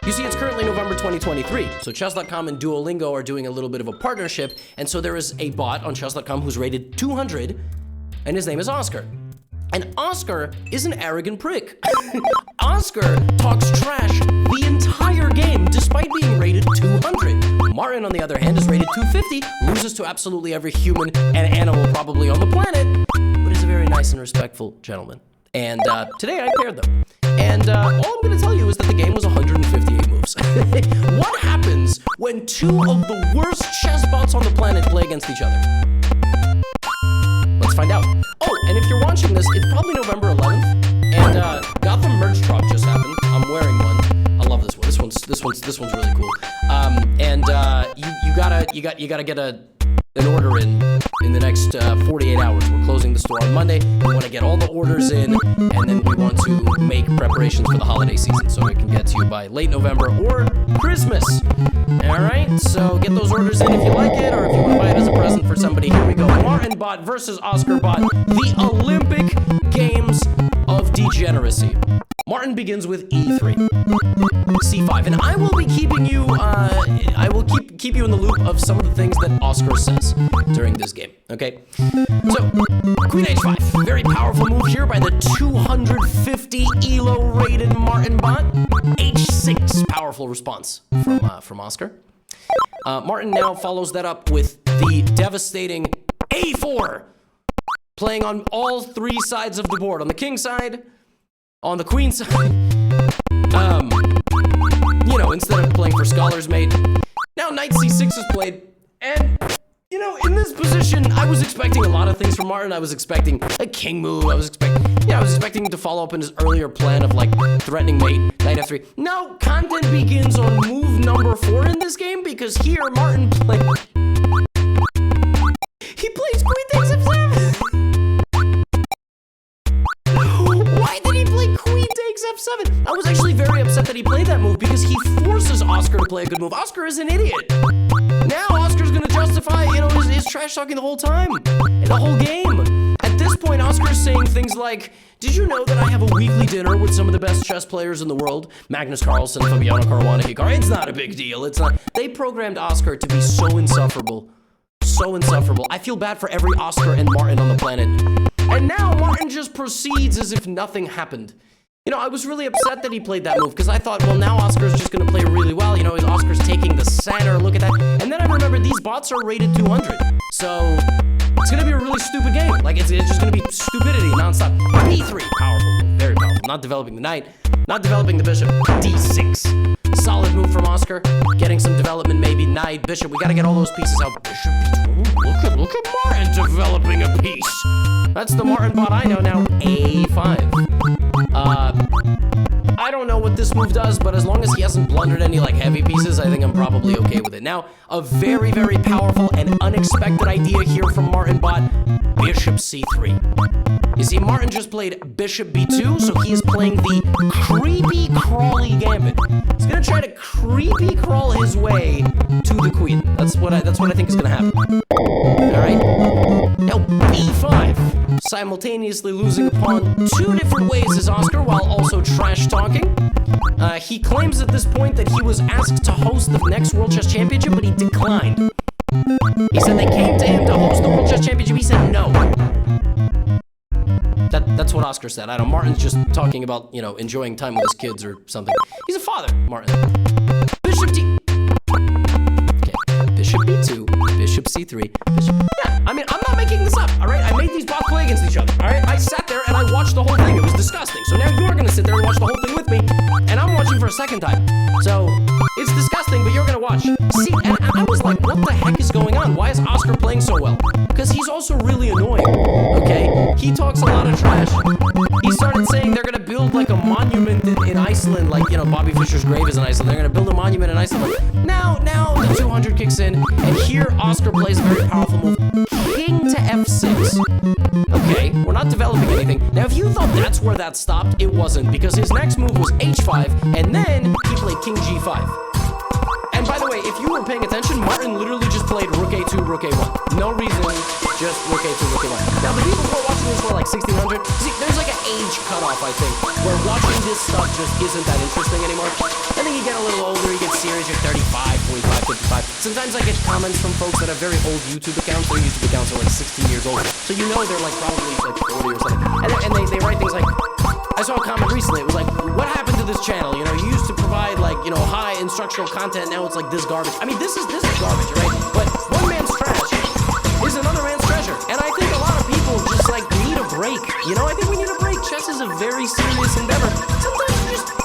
You see, it's currently November 2023, so chess.com and Duolingo are doing a little bit of a partnership, and so there is a bot on chess.com who's rated 200, and his name is Oscar. And Oscar is an arrogant prick. Oscar talks trash the entire game, despite being rated 200. Martin, on the other hand, is rated 250, loses to absolutely every human and animal probably on the planet, but is a very nice and respectful gentleman. And today I paired them. And all I'm gonna tell you is that the game was 158 moves. What happens when two of the worst chess bots on the planet play against each other? Let's find out. Oh, and if you're watching this, it's probably November 11th, and Gotham merch drop just happened. I'm wearing one. I love this one. This one's really cool. And you gotta get an order in the next 48 hours. We're closing the store on Monday. We want to get all the orders in, and then we want to make preparations for the holiday season so it can get to you by late November or Christmas. All right, so get those orders in if you like it, or if you want to buy it as a present for somebody. Here we go. Martin Bot versus Oscar Bot, the Olympic Games of Degeneracy. Martin begins with E3, C5, and I will be keeping you, I will keep you in the loop of some of the things that Oscar says during this game, okay? So, Queen H5, very powerful move here by the 250 ELO rated Martin Bot. H6, powerful response from Oscar. Martin now follows that up with the devastating A4, playing on all three sides of the board. On the king side, on the queen side, you know, instead of playing for Scholar's Mate, now Knight C6 is played, and, you know, in this position, I was expecting a lot of things from Martin. I was expecting a king move, I was expecting him to follow up on his earlier plan of, like, threatening mate, Knight F3. No, content begins on move number 4 in this game, because here, Martin he plays Queen takes F7! Why did he play Queen takes F7? I was actually very upset that he played that move because he forces Oscar to play a good move. Oscar is an idiot. Now Oscar's gonna justify, you know, his trash talking the whole time, the whole game. At this point, Oscar's saying things like, did you know that I have a weekly dinner with some of the best chess players in the world? Magnus Carlsen, Fabiano Caruana Hikaru. It's not a big deal. It's not. They programmed Oscar to be so insufferable. So insufferable. I feel bad for every Oscar and Martin on the planet. And now Martin just proceeds as if nothing happened. You know, I was really upset that he played that move because I thought, well, now Oscar's just going to play really well. You know, Oscar's taking the center. Look at that. And then I remembered these bots are rated 200. So it's going to be a really stupid game. Like, it's just going to be stupidity nonstop. E3, powerful, very powerful. Not developing the knight, not developing the bishop. D6. Solid move from Oscar. Getting some development, maybe knight, bishop. We got to get all those pieces out. Bishop B2. Look at Martin developing a piece. That's the Martin bot I know now. A5. I don't know what this move does, but as long as he hasn't blundered any like heavy pieces, I think I'm probably okay with it. Now, a very, very powerful and unexpected idea here from Martin bot, Bishop C3. You see, Martin just played Bishop B2, so he is playing the creepy crawly gambit. He's gonna try to creepy crawl his way to the queen. That's what I think is gonna happen. All right. Now B5, simultaneously losing a pawn 2 different ways as Oscar while also trash talking. He claims at this point that he was asked to host the next World Chess Championship, but he declined. He said they came to him to host the World Chess Championship. He said no. That's what Oscar said. I don't know. Martin's just talking about, you know, enjoying time with his kids or something. He's a father, Martin. Bishop D. Okay. Bishop B2. Bishop C3. Bishop. Yeah. I mean, I'm not making this up. All right. I made these bots play against each other. All right. I sat there and I watched the whole thing. It was disgusting. So now you're gonna sit there and watch the whole thing with me, and I'm watching for a second time. So it's disgusting, but you're gonna watch. See, and I was like, what the heck is going on? Why is Oscar playing so well? Because he's also really annoying. Okay. He talks a lot of trash. He started saying they're gonna build like a monument in Iceland, like, you know, Bobby Fischer's grave is in Iceland. They're gonna build a monument in Iceland. Now the 200 kicks in, and here Oscar plays a very powerful move, King to F6. Okay, we're not developing anything. Now, if you thought that's where that stopped, it wasn't, because his next move was H5, and then he played King G5. And by the way, if you were paying attention, Martin literally just played Rook A2, Rook A1. No reason, just Rook A2, Rook A1. Now, the people who are watching this were like 1600. See, there's like an age cutoff, I think, where watching this stuff just isn't that interesting anymore. I think you get a little older, you get serious, you're 35, 45, 55. Sometimes I get comments from folks that have very old YouTube accounts. Their YouTube accounts are like 16 years old. So you know they're like probably like 40 or something. And they write things like, I saw a comment recently, it was like, what happened to this channel? You know, you used to provide like, you know, high instructional content, now it's like this garbage. I mean, this is garbage, right? But one man's trash is another man's treasure. And I think a lot of people just like need a break. You know, I think we need a break. Chess is a very serious endeavor. Sometimes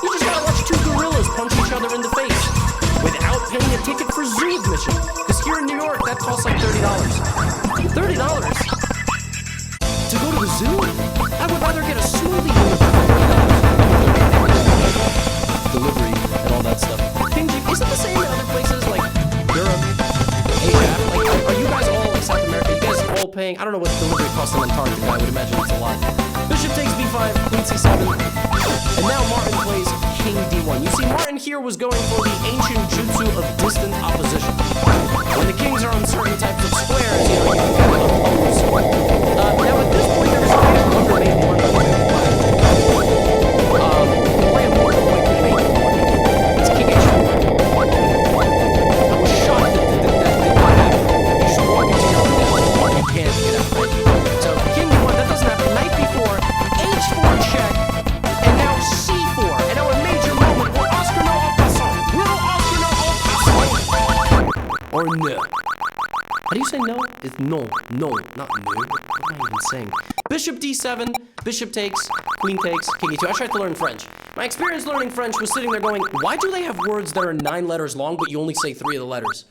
you just gotta watch two gorillas punch each other in the face without paying a ticket for zoo admission. Because here in New York, that costs like $30. $30? To go to the zoo? I would rather get a smoothie delivery and all that stuff. Is it the same in other places like Europe, Asia? Like, are you guys all like South America? Are you guys all paying? I don't know what delivery costs in Antarctica. I would imagine it's a lot. Bishop takes b5, queen c7, and now Martin plays king d1. You see, Martin here was going for the ancient jutsu of distant opposition. When the kings are on certain types of squares, you know, you can kind of oppose. Now at this point, there is a way to undermate one of the way of more white king mate. It's king h4. I was shocked that did not happen. You should walk into your own death. You can't get out, right? So king d1, that doesn't happen. Knight b4, h4 check, and now c4. And now a major moment. Will Oscar know en passant? Will Oscar know en passant? Or no? How do you say no? It's no, not no. What am I even saying? Bishop d7, bishop takes, queen takes, king e2. I tried to learn French. My experience learning French was sitting there going, why do they have words that are 9 letters long, but you only say 3 of the letters?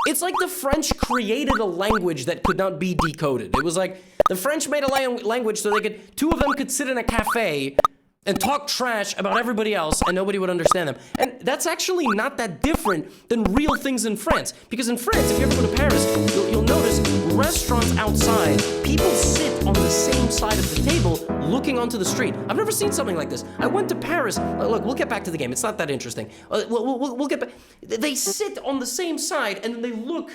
It's like the French created a language that could not be decoded. It was like the French made a language so two of them could sit in a cafe and talk trash about everybody else and nobody would understand them. And that's actually not that different than real things in France. Because in France, if you ever go to Paris, you'll notice restaurants outside, people sit on the same side of the table looking onto the street. I've never seen something like this. I went to Paris. Look, we'll get back to the game. It's not that interesting. We'll get back. They sit on the same side and then they look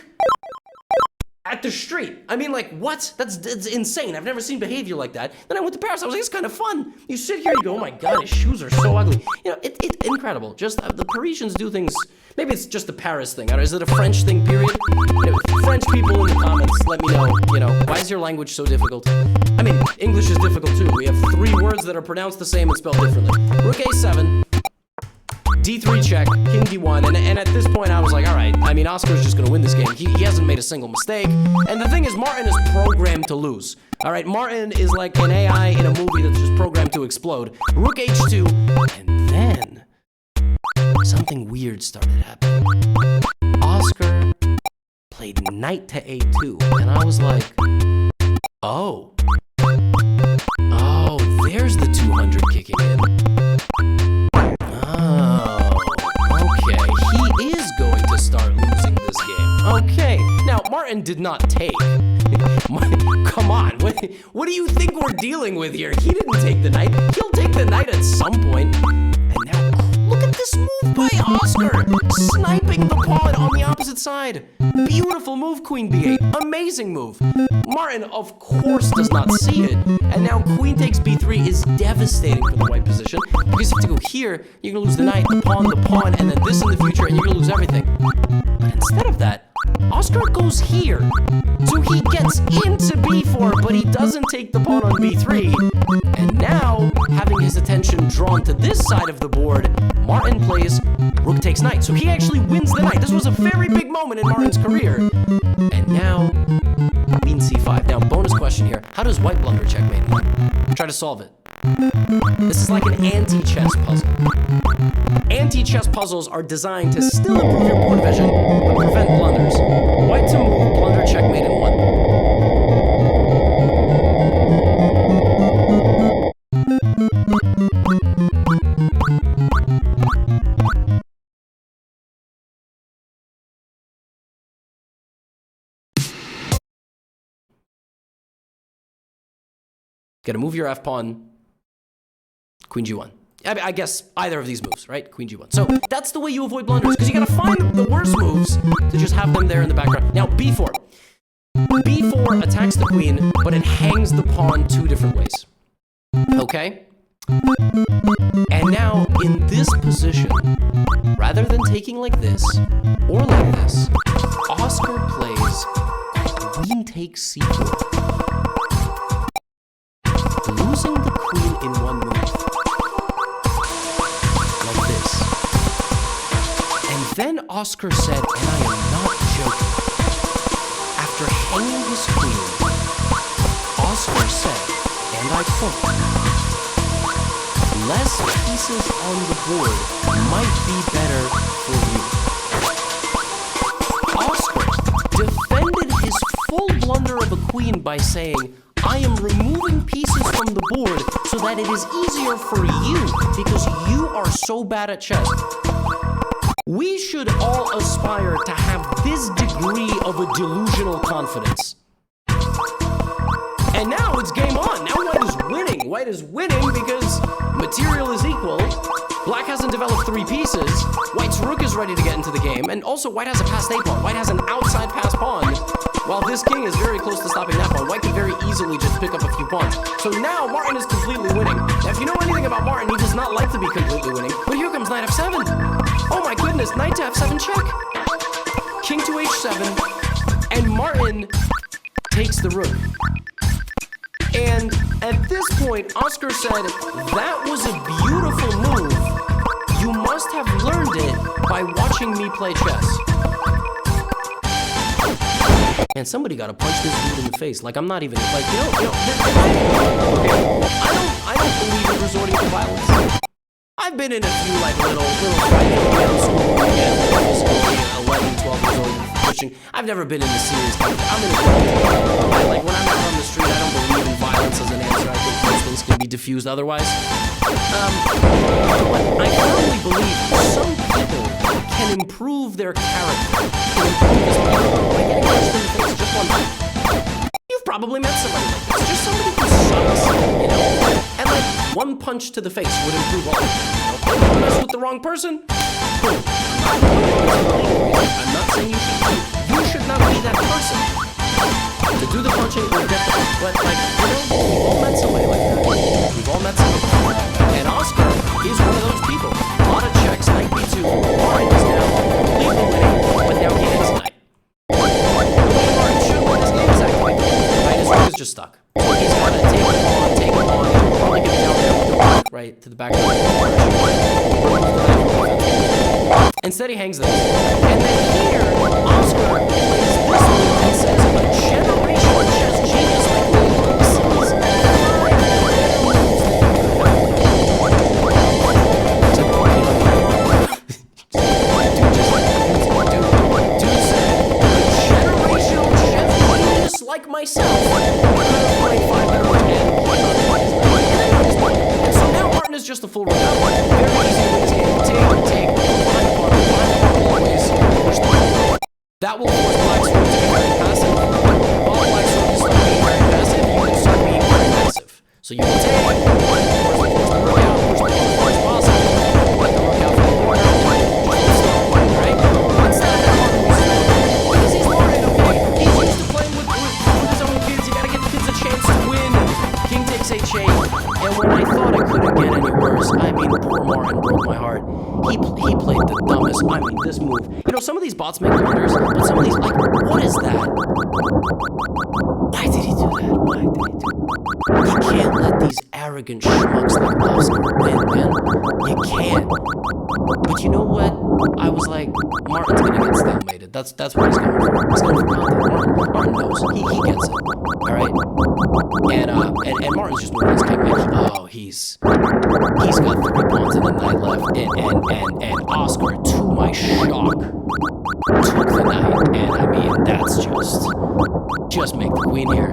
at the street. I mean, like, what? That's insane. I've never seen behavior like that. Then I went to Paris. I was like, it's kind of fun. You sit here, you go, oh my God, his shoes are so ugly. You know, it's incredible. Just the Parisians do things. Maybe it's just a Paris thing. Is it a French thing, period? You know, French people in the comments, let me know, why is your language so difficult? I mean, English is difficult too. We have 3 words that are pronounced the same and spelled differently. Rook a7. D3 check, king D1, and at this point I was like, all right, I mean, Oscar's just gonna win this game. He hasn't made a single mistake. And the thing is, Martin is programmed to lose. All right, Martin is like an AI in a movie that's just programmed to explode. Rook H2, and then something weird started happening. Oscar played knight to A2, and I was like, oh, there's the 200 kicking in. Start losing this game. Okay, now Martin did not take. Come on, what do you think we're dealing with here? He didn't take the knight. He'll take the knight at some point. And now, look at this move by Oscar, sniping the pawn on the opposite side. Beautiful move, queen b8. Amazing move. Martin, of course, does not see it. And now queen takes b3 is devastating for the white position. Because if you go here, you're gonna lose the knight, the pawn, and then this in the future, and you're gonna lose everything. But instead of that, Oscar goes here. So he gets into b4, but he doesn't take the pawn on b3. And now, having his attention drawn to this side of the board, Martin plays rook takes knight. So he actually wins the knight. This was a very big moment in Martin's career. And now, queen c5. Now, bonus question here. How does white blunder checkmate? Try to solve it. This is like an anti-chess puzzle. Anti-chess puzzles are designed to still improve your board vision, but prevent blunders. White to move, blunder, checkmate in 1. Gotta move your f-pawn, queen g1. I guess either of these moves, right? Queen g1. So that's the way you avoid blunders, because you gotta find the worst moves to just have them there in the background. Now b4. b4 attacks the queen, but it hangs the pawn 2 different ways. Okay? And now in this position, rather than taking like this, or like this, Oscar plays queen takes c4. Losing the queen in one move. Like this. And then Oscar said, and I am not joking, after hanging his queen, Oscar said, and I quote, "Less pieces on the board might be better for you." Oscar defended his full blunder of a queen by saying, "I am removing pieces from the board so that it is easier for you because you are so bad at chess." We should all aspire to have this degree of a delusional confidence. And now it's game on. Now White is winning. White is winning because material is equal. Black hasn't developed 3 pieces. White's rook is ready to get into the game. And also, White has a passed A pawn. White has an outside pass pawn. While this king is very close to stopping that pawn, White can very easily just pick up a few pawns. So now Martin is completely winning. Now, if you know anything about Martin, he does not like to be completely winning. But here comes knight f7. Oh my goodness, knight to f7 check. King to h7. And Martin takes the rook. And at this point, Oscar said, "That was a beautiful move. You must have learned it by watching me play chess." And somebody got to punch this dude in the face. Like, I'm not even, like, okay. I don't believe in resorting to violence. I've been in a few, like, little fights school, again, 11, 12 years old, pushing. I've never been in the serious fight. I'm in a like, when I'm out on the street, I don't believe in violence as an answer. I think those things can be diffused otherwise. But I firmly believe some people can improve their character, can improve this by getting punched in the face just one time. You've probably met somebody like this. Just somebody who sucks, you know? And like, one punch to the face would improve all of it. You know? If you mess with the wrong person, boom. I'm not saying you should not be that person. To do the punching or get the, but like, you know, we've all met somebody like that. We've all met somebody. And Oscar is one of those people. A lot of checks, knight b2. Martin is now completely winning, but now he has knight. Martin should win this game exactly. Right, his rook is just stuck. So he's got to take it on, probably get it down there with the rook, right, to the back of the Instead he hangs this. And then here, Oscar plays this move and says, "A generational chess genius like me sees like myself, and so now Martin is just a full runner. Very easy to win this game. Take, always push the ball. That will force Black's rook to be very passive. While Black's rook is still being very passive, you can start being very passive. So you can take, force the rook out, push the ball as far as possible, let the rook out from the corner, just stop playing, right? Instead of that, Martin was because he's Martin, okay? He's used to playing with his own kids. You gotta give the kids a chance to win. King takes h8, and when I thought it couldn't get any worse, I mean, poor Martin broke my heart. He played the dumbest. I mean, this move. You know, some of these bots make blunders, but some of these, like, what is that? Why did he do that? Why did he do that? You can't let these arrogant schmucks like Oscar win, man. You can't. But you know what? I was like, Martin's gonna get stalemated. That's what he's going for. He's going for content. Martin knows. He gets it. Alright? And Martin's just moving his king. Oh, he's got 3 pawns and a knight left. And Oscar, to my shock, took the knight. And I mean, that's just make the queen here.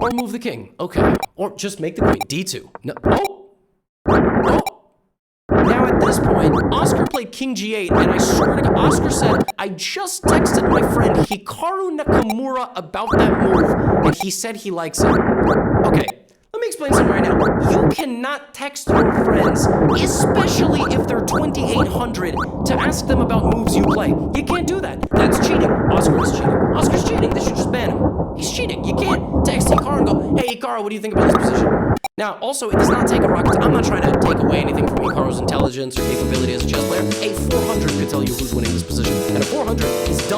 Or move the king. Okay. Or just make the queen. D2. No. Oh! Now at this point, Oscar played king g8, and I swear to God, Oscar said, "I just texted my friend Hikaru Nakamura about that move, and he said he likes it." Okay, let me explain something right now. You cannot text your friends, especially if they're 2800, to ask them about moves you play. You can't do that. That's cheating. Oscar is cheating. Oscar's cheating. They should just ban him. He's cheating. You can't text Hikaru and go, "Hey, Hikaru, what do you think about this position?" Now, also, it does not take a rocket. I'm not trying to take away anything from Hikaru's intelligence or capability as a chess player. A 400 could tell you who's winning this position, and a 400